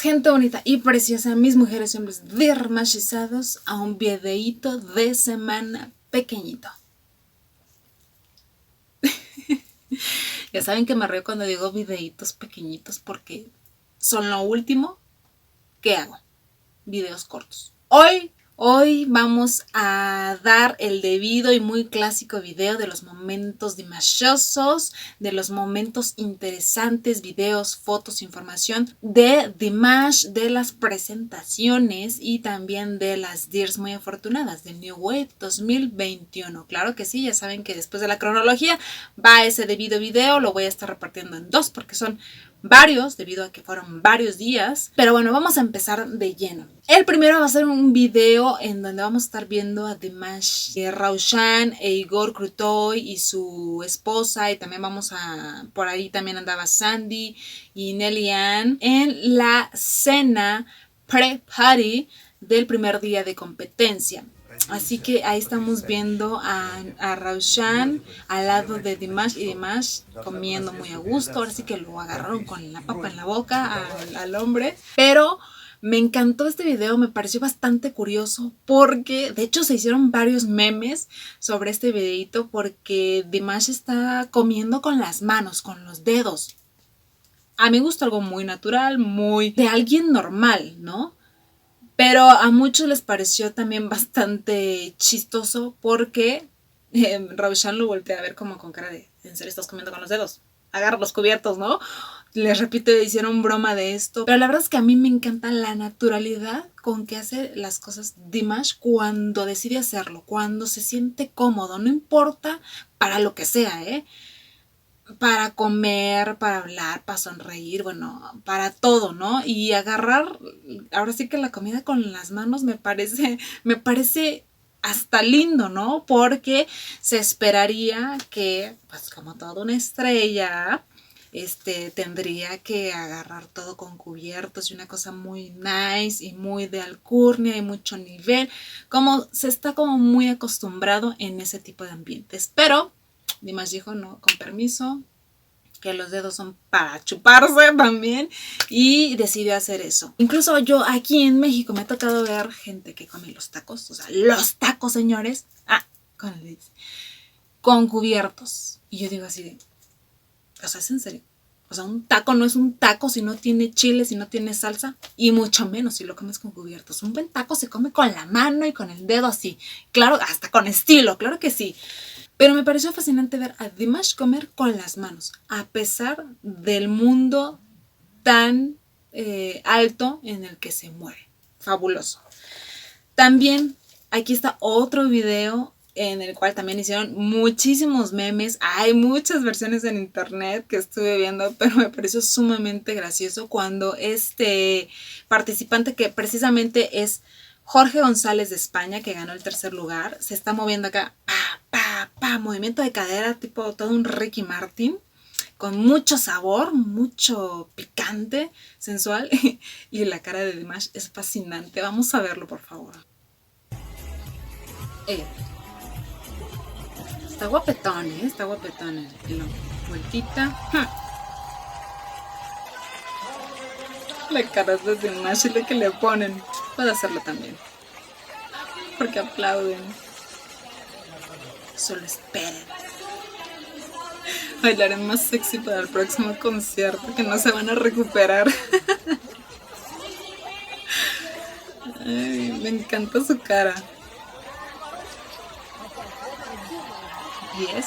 Bienvenidos, gente bonita y preciosa, mis mujeres y hombres dermashizados, a un videíto de semana pequeñito. Ya saben que me río cuando digo videitos pequeñitos porque son lo último que hago. Videos cortos. Hoy vamos a dar el debido y muy clásico video de los momentos dimashosos, de los momentos interesantes, videos, fotos, información de Dimash, de las presentaciones y también de las Dears muy afortunadas de New Wave 2021. Claro que sí, ya saben que después de la cronología va ese debido video, lo voy a estar repartiendo en dos porque son varios, debido a que fueron varios días. Pero bueno, vamos a empezar de lleno. El primero va a ser un video en donde vamos a estar viendo a Dimash, Raushan e Igor Krutoy y su esposa, y también por ahí también andaba Sandy y Nelly Ann en la cena pre-party del primer día de competencia. Así que ahí estamos viendo a Raushan al lado de Dimash, y Dimash comiendo muy a gusto. Ahora sí que lo agarraron con la papa en la boca al hombre. Pero me encantó este video, me pareció bastante curioso porque de hecho se hicieron varios memes sobre este videito porque Dimash está comiendo con las manos, con los dedos. A mí me gustó algo muy natural, muy de alguien normal, ¿no? Pero a muchos les pareció también bastante chistoso porque Raushan lo voltea a ver como con cara de ¿en serio estás comiendo con los dedos? Agarra los cubiertos, ¿no? Les repito, hicieron broma de esto. Pero la verdad es que a mí me encanta la naturalidad con que hace las cosas Dimash cuando decide hacerlo, cuando se siente cómodo, no importa para lo que sea, para comer, para hablar, para sonreír, bueno, para todo, ¿no? Y agarrar, ahora sí que la comida con las manos me parece hasta lindo, ¿no? Porque se esperaría que, pues como toda una estrella, tendría que agarrar todo con cubiertos y una cosa muy nice y muy de alcurnia y mucho nivel, como se está como muy acostumbrado en ese tipo de ambientes. Pero Dimash dijo, no, con permiso, que los dedos son para chuparse también, y decidió hacer eso. Incluso yo aquí en México me ha tocado ver gente que come los tacos, o sea, los tacos, señores, con cubiertos. Y yo digo así de, o sea, ¿es en serio? O sea, un taco no es un taco si no tiene chile, si no tiene salsa, y mucho menos si lo comes con cubiertos. Un buen taco se come con la mano y con el dedo así. Claro, hasta con estilo, claro que sí. Pero me pareció fascinante ver a Dimash comer con las manos, a pesar del mundo tan alto en el que se mueve. Fabuloso. También aquí está otro video en el cual también hicieron muchísimos memes. Hay muchas versiones en internet que estuve viendo, pero me pareció sumamente gracioso cuando este participante, que precisamente es Jorge González de España, que ganó el tercer lugar, se está moviendo acá, movimiento de cadera, tipo todo un Ricky Martin, con mucho sabor, mucho picante, sensual, y la cara de Dimash es fascinante. Vamos a verlo, por favor. Está guapetón, está guapetón el vueltita. La cara de Dimash y lo que le ponen. Puedo hacerlo también, porque aplauden. Solo esperen. Bailaré más sexy para el próximo concierto, que no se van a recuperar. Ay, me encanta su cara. Yes.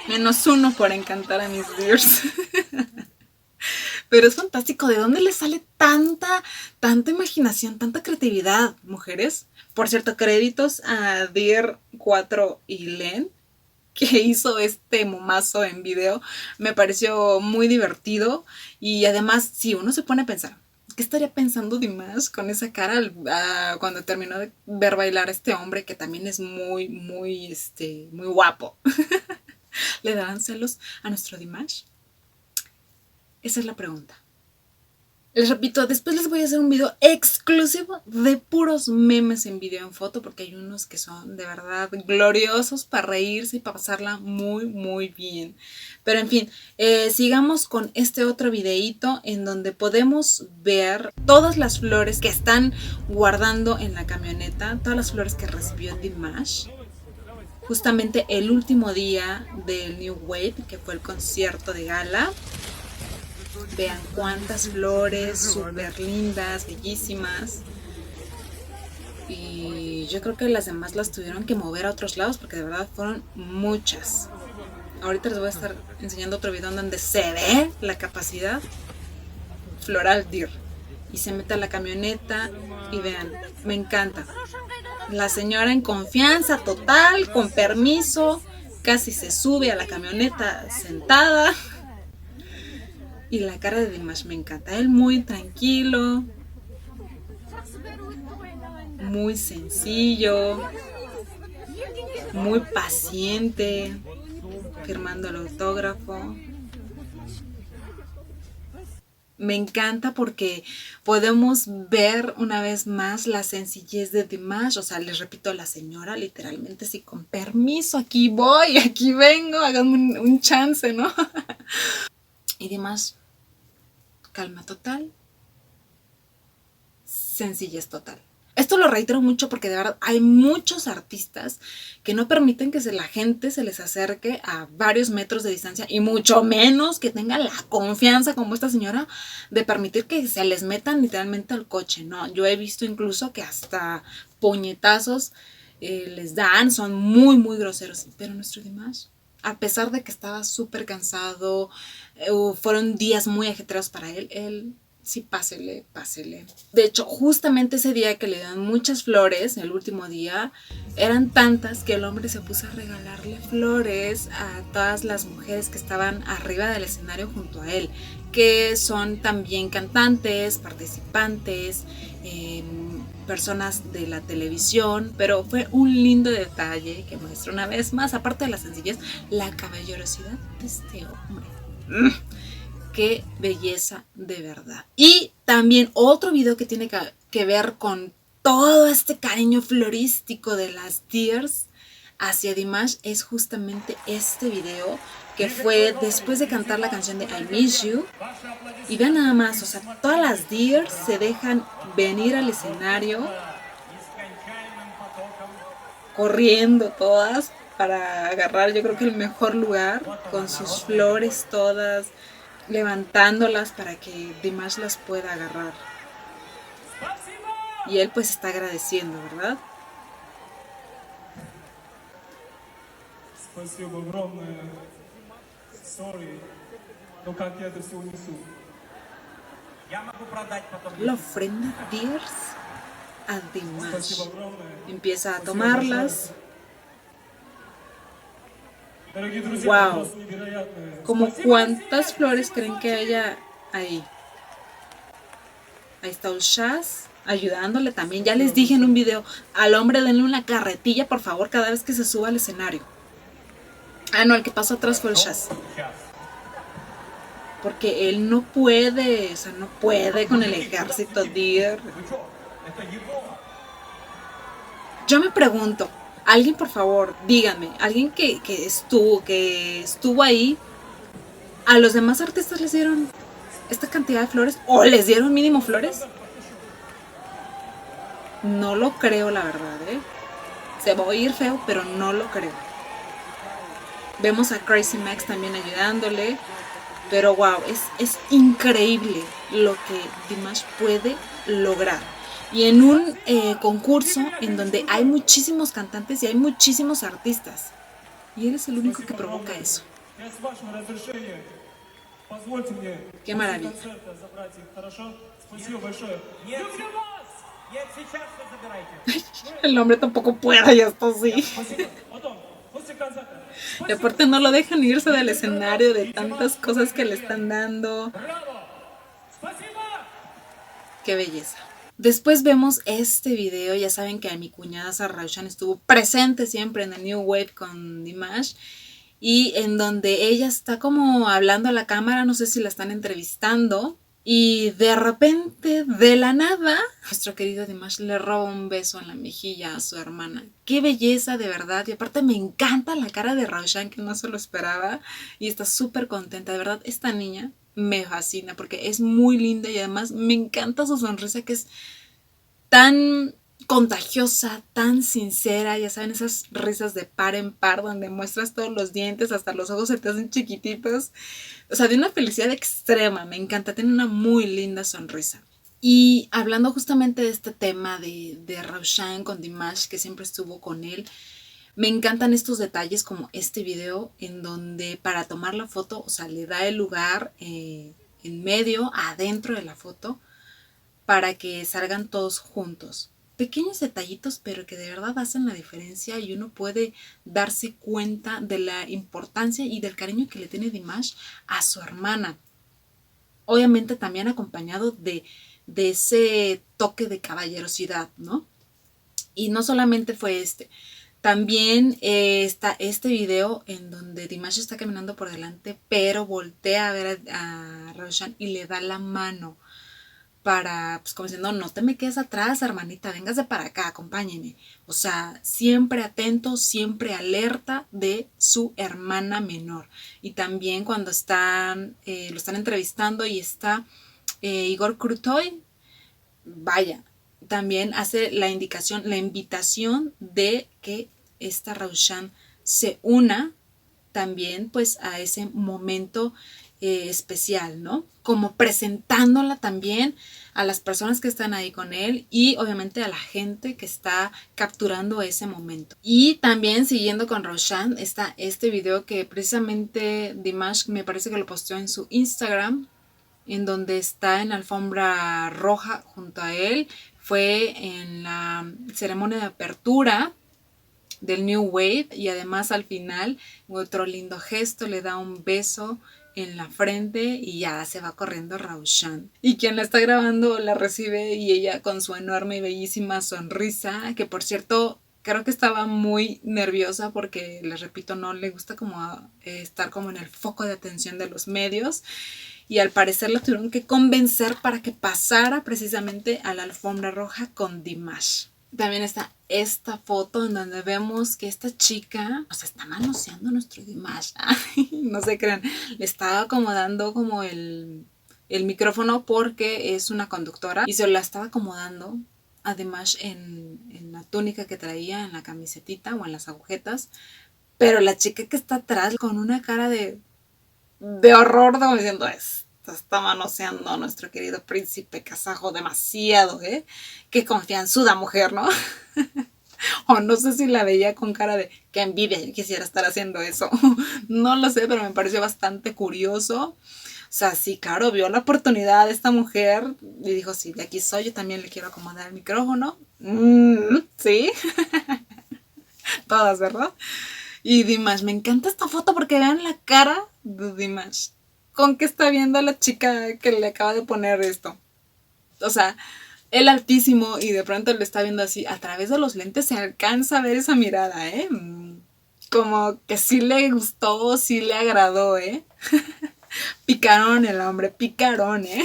-1 por encantar a mis Dears. Pero es fantástico. ¿De dónde les sale tanta imaginación, tanta creatividad, mujeres? Por cierto, créditos a Dear 4 y Len, que hizo este momazo en video. Me pareció muy divertido. Y además, si uno se pone a pensar, ¿qué estaría pensando Dimash con esa cara cuando terminó de ver bailar a este hombre que también es muy guapo? ¿Le darán celos a nuestro Dimash? Esa es la pregunta. Les repito, después les voy a hacer un video exclusivo de puros memes en video en foto, porque hay unos que son de verdad gloriosos para reírse y para pasarla muy, muy bien. Pero en fin, sigamos con este otro videíto en donde podemos ver todas las flores que están guardando en la camioneta, todas las flores que recibió Dimash. Justamente el último día del New Wave, que fue el concierto de gala. Vean cuántas flores, súper lindas, bellísimas. Y yo creo que las demás las tuvieron que mover a otros lados porque de verdad fueron muchas. Ahorita les voy a estar enseñando otro video donde se ve la capacidad Floral Deer. Y se mete a la camioneta y vean, me encanta. La señora en confianza total, con permiso, casi se sube a la camioneta sentada. Y la cara de Dimash me encanta. Él muy tranquilo, muy sencillo, muy paciente, firmando el autógrafo. Me encanta porque podemos ver una vez más la sencillez de Dimash. O sea, les repito, la señora literalmente, sí, con permiso, aquí voy, aquí vengo, háganme un chance, ¿no? Y Dimash, calma total, sencillez total. Esto lo reitero mucho porque de verdad hay muchos artistas que no permiten que la gente se les acerque a varios metros de distancia y mucho menos que tengan la confianza como esta señora de permitir que se les metan literalmente al coche, ¿no? Yo he visto incluso que hasta puñetazos les dan, son muy, muy groseros. Pero nuestro Dimash, a pesar de que estaba súper cansado, fueron días muy ajetreados para él sí, pásele, pásele. De hecho, justamente ese día que le dan muchas flores, el último día, eran tantas que el hombre se puso a regalarle flores a todas las mujeres que estaban arriba del escenario junto a él, que son también cantantes, participantes, personas de la televisión, pero fue un lindo detalle que muestra una vez más, aparte de la sencillez, la caballerosidad de este hombre. Qué belleza de verdad. Y también otro video que tiene que ver con todo este cariño florístico de las Deers hacia Dimash es justamente este video que fue después de cantar la canción de I Miss You. Y vean nada más, o sea, todas las Deers se dejan venir al escenario corriendo todas para agarrar, yo creo que el mejor lugar, con sus flores todas, levantándolas para que Dimash las pueda agarrar. Y él pues está agradeciendo, ¿verdad? La ofrenda Deers a Dimash. Empieza a tomarlas. Wow. ¿Como cuántas flores creen que haya ahí? Ahí está Shaz ayudándole también. Ya les dije en un video, al hombre denle una carretilla, por favor, cada vez que se suba al escenario. Ah, no, el que pasó atrás fue el Shaz. Porque él no puede, o sea, no puede con el ejército Deer. Yo me pregunto, alguien por favor, díganme, alguien que estuvo ahí, ¿a los demás artistas les dieron esta cantidad de flores? ¿O les dieron mínimo flores? No lo creo, la verdad, ¿eh? Se va a oír feo, pero no lo creo. Vemos a Crazy Max también ayudándole. Pero wow, es increíble lo que Dimash puede lograr. Y en un concurso en donde hay muchísimos cantantes y hay muchísimos artistas. Y él es el único que provoca eso. Qué maravilla. El hombre tampoco puede, ya está así. Y aparte no lo dejan irse del escenario de tantas cosas que le están dando. Qué belleza. Después vemos este video, ya saben que mi cuñada Sarah Raushan estuvo presente siempre en el New Wave con Dimash. Y en donde ella está como hablando a la cámara, no sé si la están entrevistando. Y de repente, de la nada, nuestro querido Dimash le roba un beso en la mejilla a su hermana. Qué belleza, de verdad. Y aparte me encanta la cara de Raushan, que no se lo esperaba. Y está súper contenta. De verdad, esta niña me fascina porque es muy linda y además me encanta su sonrisa, que es tan contagiosa, tan sincera, ya saben, esas risas de par en par donde muestras todos los dientes, hasta los ojos se te hacen chiquititos, o sea, de una felicidad extrema, me encanta, tiene una muy linda sonrisa. Y hablando justamente de este tema de Raushan con Dimash, que siempre estuvo con él, me encantan estos detalles como este video en donde para tomar la foto, o sea, le da el lugar en medio, adentro de la foto, para que salgan todos juntos. Pequeños detallitos, pero que de verdad hacen la diferencia y uno puede darse cuenta de la importancia y del cariño que le tiene Dimash a su hermana. Obviamente también acompañado de ese toque de caballerosidad, ¿no? Y no solamente fue este. También está este video en donde Dimash está caminando por delante, pero voltea a ver a Raushan y le da la mano para, pues como diciendo, no te me quedes atrás, hermanita, véngase para acá, acompáñeme. O sea, siempre atento, siempre alerta de su hermana menor. Y también cuando lo están entrevistando y está Igor Krutoy, vaya, también hace la indicación, la invitación de que esta Raushan se una también pues a ese momento especial, ¿no? Como presentándola también a las personas que están ahí con él y obviamente a la gente que está capturando ese momento. Y también siguiendo con Roshan está este video que precisamente Dimash me parece que lo posteó en su Instagram, en donde está en la alfombra roja junto a él. Fue en la ceremonia de apertura del New Wave y además al final otro lindo gesto, le da un beso en la frente y ya se va corriendo Raushan. Y quien la está grabando la recibe y ella con su enorme y bellísima sonrisa, que por cierto creo que estaba muy nerviosa porque, les repito, no le gusta como estar como en el foco de atención de los medios y al parecer la tuvieron que convencer para que pasara precisamente a la alfombra roja con Dimash. También está esta foto en donde vemos que esta chica, o sea, está manoseando a nuestro Dimash. No se crean, le estaba acomodando como el micrófono porque es una conductora y se la estaba acomodando a Dimash en la túnica que traía, en la camisetita o en las agujetas. Pero la chica que está atrás con una cara de horror, como diciendo, está manoseando a nuestro querido príncipe kazajo demasiado, ¿eh? Qué confianzuda mujer, ¿no? O no sé si la veía con cara de qué envidia, yo quisiera estar haciendo eso. No lo sé, pero me pareció bastante curioso. O sea, sí, claro, vio la oportunidad de esta mujer y dijo, sí, de aquí soy, yo también le quiero acomodar el micrófono. Sí, todas, ¿verdad? Y Dimash, me encanta esta foto porque vean la cara de Dimash. ¿Con qué está viendo a la chica que le acaba de poner esto? O sea, él altísimo y de pronto le está viendo así. A través de los lentes se alcanza a ver esa mirada, ¿eh? Como que sí le gustó, sí le agradó, ¿eh? Picarón el hombre, picarón, ¿eh?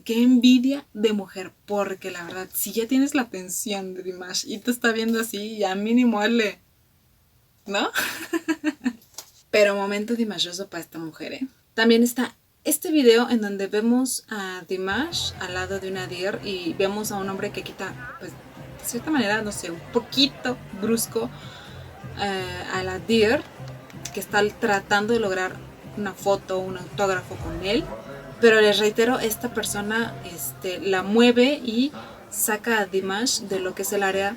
Qué envidia de mujer, porque la verdad, si ya tienes la atención de Dimash y te está viendo así, ya mínimo él le... ¿no? Pero momento dimashoso para esta mujer, ¿eh? También está este video en donde vemos a Dimash al lado de una deer y vemos a un hombre que quita, pues, de cierta manera, no sé, un poquito brusco a la deer que está tratando de lograr una foto, un autógrafo con él. Pero les reitero, esta persona la mueve y saca a Dimash de lo que es el área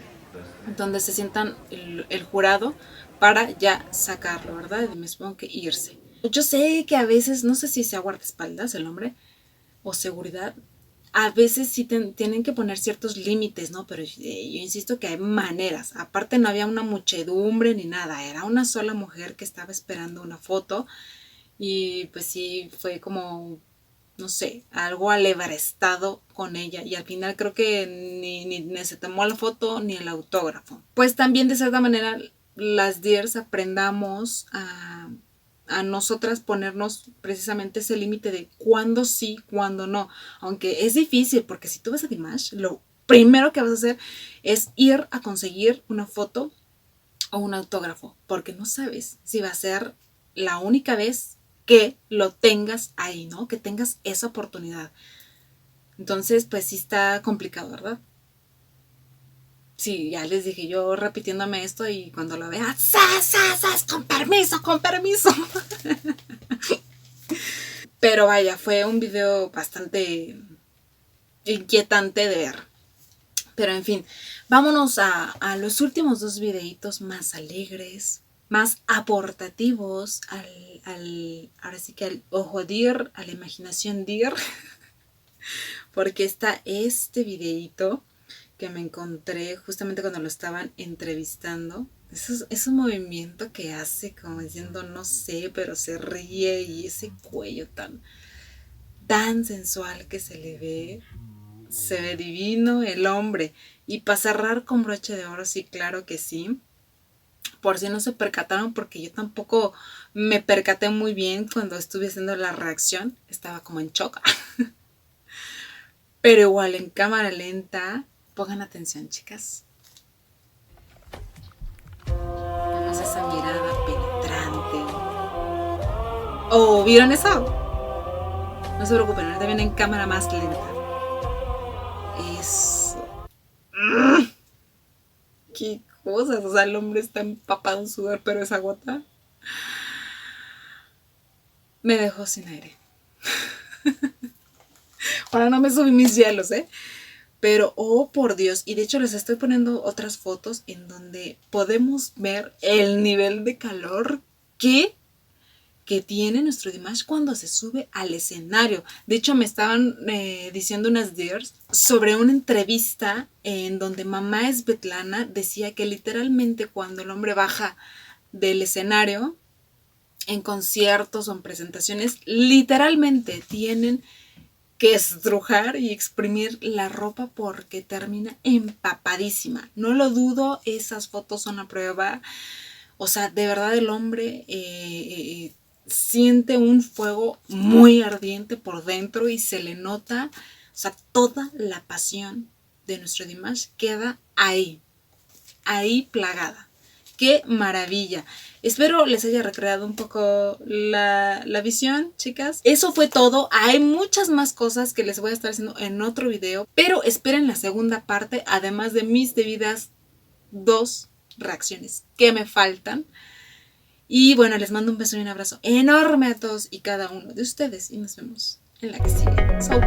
donde se sientan el jurado para ya sacarlo, ¿verdad? Y me supongo que irse. Yo sé que a veces, no sé si sea guardaespaldas el hombre o seguridad, a veces sí tienen que poner ciertos límites, ¿no? Pero yo insisto que hay maneras. Aparte no había una muchedumbre ni nada, era una sola mujer que estaba esperando una foto y pues sí fue como, no sé, algo alebrestado con ella y al final creo que ni se tomó la foto ni el autógrafo. Pues también de cierta manera las deers aprendamos a nosotras ponernos precisamente ese límite de cuándo sí, cuándo no. Aunque es difícil, porque si tú vas a Dimash, lo primero que vas a hacer es ir a conseguir una foto o un autógrafo, porque no sabes si va a ser la única vez que lo tengas ahí, ¿no? Que tengas esa oportunidad. Entonces, pues sí está complicado, ¿verdad? Sí, ya les dije yo repitiéndome esto y cuando lo vea, ¡sas, sas, sas! ¡Con permiso, con permiso! Pero vaya, fue un video bastante inquietante de ver. Pero en fin, vámonos a los últimos dos videitos más alegres, más aportativos ahora sí que al ojo dir, a la imaginación dir, porque está este videito que me encontré justamente cuando lo estaban entrevistando. Es un movimiento que hace como diciendo no sé, pero se ríe y ese cuello tan sensual que se le ve. Se ve divino el hombre. Y para cerrar con broche de oro, sí, claro que sí. Por si no se percataron, porque yo tampoco me percaté muy bien cuando estuve haciendo la reacción. Estaba como en shock. Pero igual en cámara lenta, pongan atención, chicas. Vemos esa mirada penetrante. ¿Oh, vieron eso? No se preocupen, ahorita viene en cámara más lenta. Eso. Qué cosas, o sea, el hombre está empapado en sudor, pero esa gota me dejó sin aire. Ahora no me subí mis hielos, pero, oh por Dios, y de hecho les estoy poniendo otras fotos en donde podemos ver el nivel de calor que tiene nuestro Dimash cuando se sube al escenario. De hecho, me estaban diciendo unas dears sobre una entrevista en donde mamá Svetlana decía que literalmente cuando el hombre baja del escenario en conciertos o en presentaciones, literalmente tienen que estrujar y exprimir la ropa porque termina empapadísima. No lo dudo, esas fotos son la prueba. O sea, de verdad el hombre siente un fuego muy ardiente por dentro y se le nota, o sea, toda la pasión de nuestro Dimash queda ahí plagada. ¡Qué maravilla! Espero les haya recreado un poco la visión, chicas. Eso fue todo. Hay muchas más cosas que les voy a estar haciendo en otro video, pero esperen la segunda parte, además de mis debidas 2 reacciones que me faltan. Y bueno, les mando un beso y un abrazo enorme a todos y cada uno de ustedes y nos vemos en la que sigue. So,